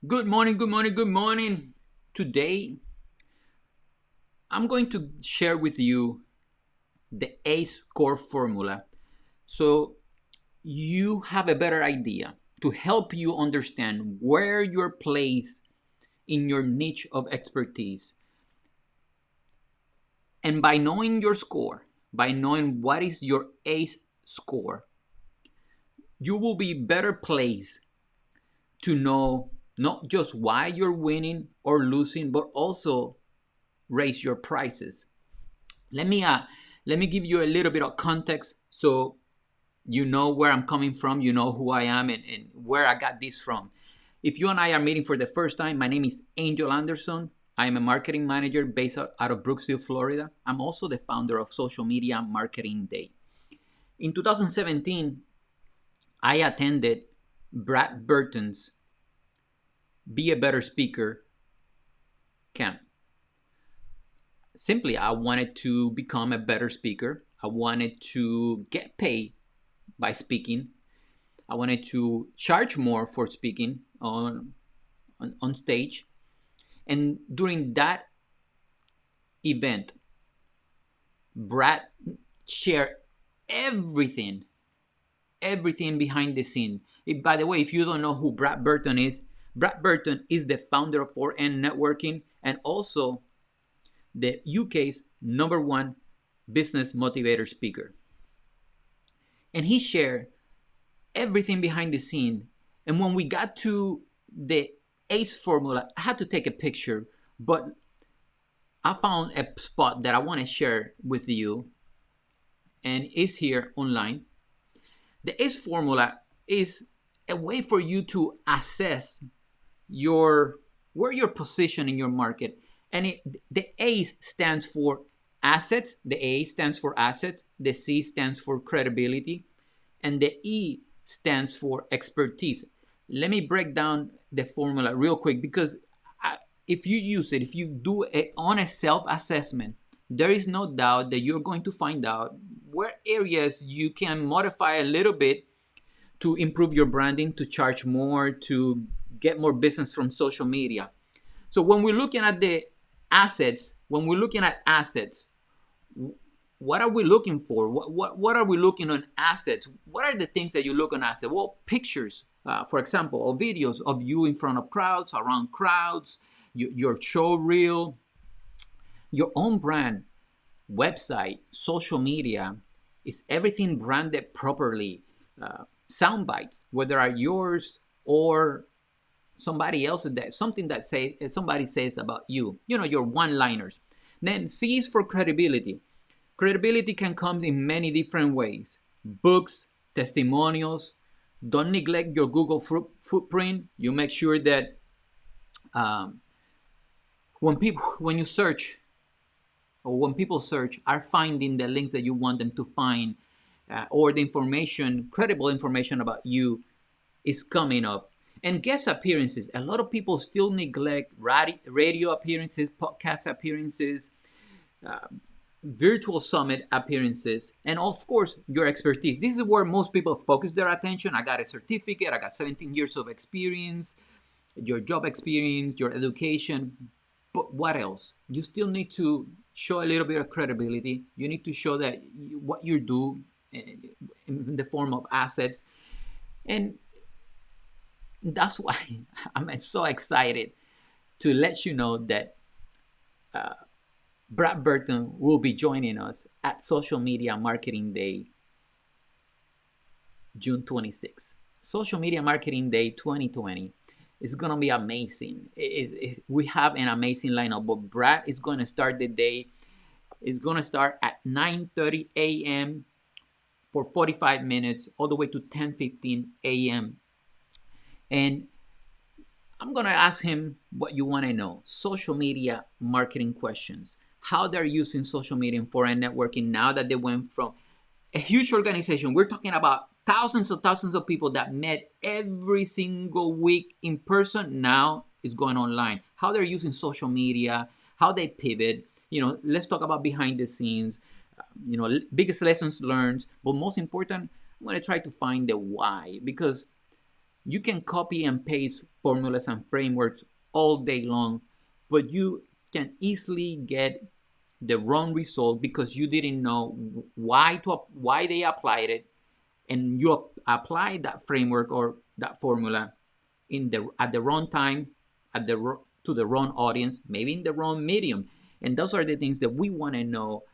Good morning, good morning, good morning. Today, I'm going to share with you the ACE core formula so you have a better idea to help you understand where you're placed in your niche of expertise. And by knowing your score, by knowing what is your ACE score, you will be better placed to know not just why you're winning or losing, but also raise your prices. Let me uh let me give you a little bit of context so you know where I'm coming from, you know who I am and where I got this from. If you and I are meeting for the first time, my name is Angel Anderson. I am a marketing manager based out of Brooksville, Florida. I'm also the founder of Social Media Marketing Day. In 2017, I attended Brad Burton's Be a Better Speaker camp. Simply, I wanted to become a better speaker. I wanted to get paid by speaking. I wanted to charge more for speaking on stage. And during that event, Brad shared everything, everything behind the scene. By the way, if you don't know who Brad Burton is the founder of 4N Networking and also the UK's number one business motivator speaker. And he shared everything behind the scene. And when we got to the ACE formula, I had to take a picture, but I found a spot that I want to share with you, and it's here online. The ACE formula is a way for you to assess your where you're positioned in your market. And the ACE stands for assets, the A stands for assets, the C stands for credibility, and the E stands for expertise. Let me break down the formula real quick because if you use it, if you do an honest self assessment, there is no doubt that you're going to find out where areas you can modify a little bit to improve your branding, to charge more, to get more business from social media. So when we're looking at the assets, when we're looking at assets, what are we looking for? What are we looking on assets? What are the things that you look on assets? Well, pictures, for example, or videos of you in front of crowds, around crowds, your show reel, your own brand, website, social media, is everything branded properly? Sound bites, whether are yours or somebody else's, that something that say somebody says about you. You know, your one-liners. Then C is for credibility. Credibility can come in many different ways. Books, testimonials. Don't neglect your Google footprint. You make sure that um, when you search or when people search, are finding the links that you want them to find, or the information, credible information about you, is coming up. And guest appearances. A lot of people still neglect radio appearances, podcast appearances, virtual summit appearances, and of course, your expertise. This is where most people focus their attention. I got a certificate, I got 17 years of experience, your job experience, your education. But what else? You still need to show a little bit of credibility. You need to show that what you do in the form of assets. And that's why I'm so excited to let you know that Brad Burton will be joining us at Social Media Marketing Day, June 26th. Social Media Marketing Day 2020 is going to be amazing. We have an amazing lineup, but Brad is going to start the day. It's going to start at 9:30 a.m. for 45 minutes, all the way to 10:15 a.m. And I'm going to ask him what you want to know. Social media marketing questions. How they're using social media in foreign networking now that they went from a huge organization. We're talking about thousands of people that met every single week in person. Now it's going online. How they're using social media, how they pivot. Let's talk about behind the scenes, biggest lessons learned. But most important, I'm going to try to find the why, because You can copy and paste formulas and frameworks all day long, but you can easily get the wrong result because you didn't know why they applied it, and you apply that framework or that formula at the wrong time, to the wrong audience, maybe in the wrong medium. And those are the things that we want to know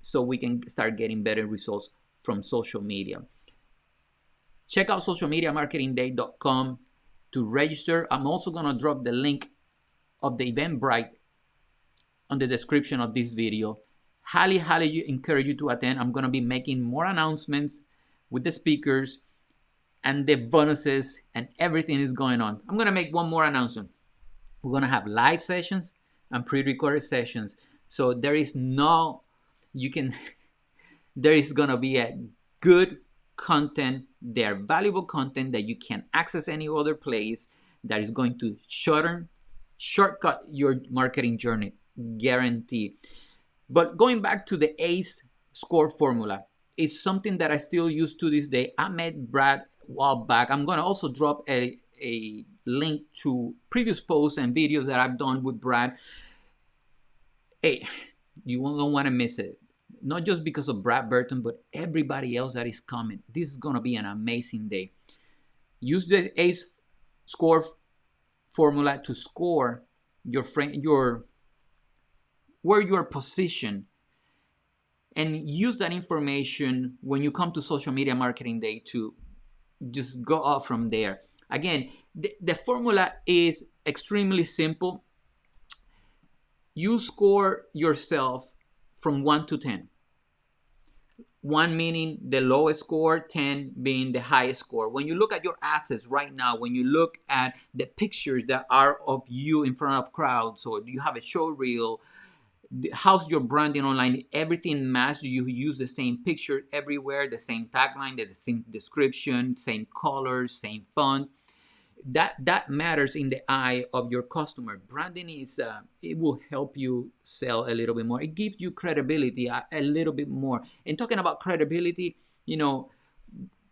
so we can start getting better results from social media. Check out socialmediamarketingday.com to register. I'm also going to drop the link of the Eventbrite on the description of this video. Highly encourage you to attend. I'm going to be making more announcements with the speakers and the bonuses and everything is going on. I'm going to make one more announcement. We're going to have live sessions and pre-recorded sessions. So there is no, you can, there is going to be a good content there, valuable content that you can access any other place, that is going to shortcut your marketing journey, guarantee. But going back to the ACE score formula, it's something that I still use to this day. I met Brad a while back. I'm going to also drop a link to previous posts and videos that I've done with Brad. Hey, you don't want to miss it. Not just because of Brad Burton, but everybody else that is coming. This is going to be an amazing day. Use the ACE score formula to score where you are positioned, and use that information when you come to Social Media Marketing Day to just go off from there. Again, the formula is extremely simple. You score yourself from 1 to 10. 1 meaning the lowest score, 10 being the highest score. When you look at your assets right now, when you look at the pictures that are of you in front of crowds, or you have a show reel, how's your branding online, everything matched? Do you use the same picture everywhere, the same tagline, the same description, same colors, same font? That matters in the eye of your customer. Branding is it will help you sell a little bit more. It gives you credibility a little bit more. And talking about credibility,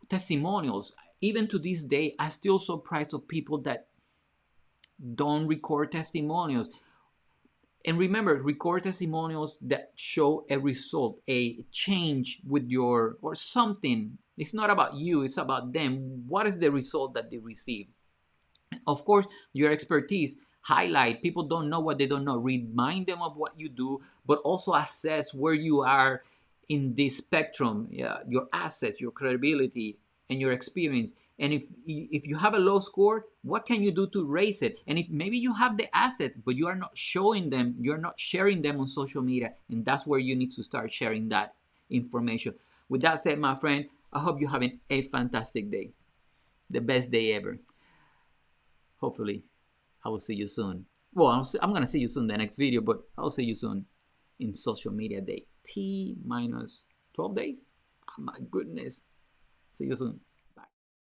testimonials, even to this day, I still surprised of people that don't record testimonials. And remember, record testimonials that show a result, a change with your, or something. It's not about you, it's about them. What is the result that they receive? Of course, your expertise. Highlight. People don't know what they don't know. Remind them of what you do, but also assess where you are in this spectrum, your assets, your credibility, and your experience. And if you have a low score, what can you do to raise it? And if maybe you have the asset, but you are not showing them, you're not sharing them on social media, and that's where you need to start sharing that information. With that said, my friend, I hope you're having a fantastic day. The best day ever. Hopefully, I will see you soon. Well, I'm going to see you soon in the next video, but I'll see you soon in Social Media Day. T minus 12 days? Oh my goodness. See you soon.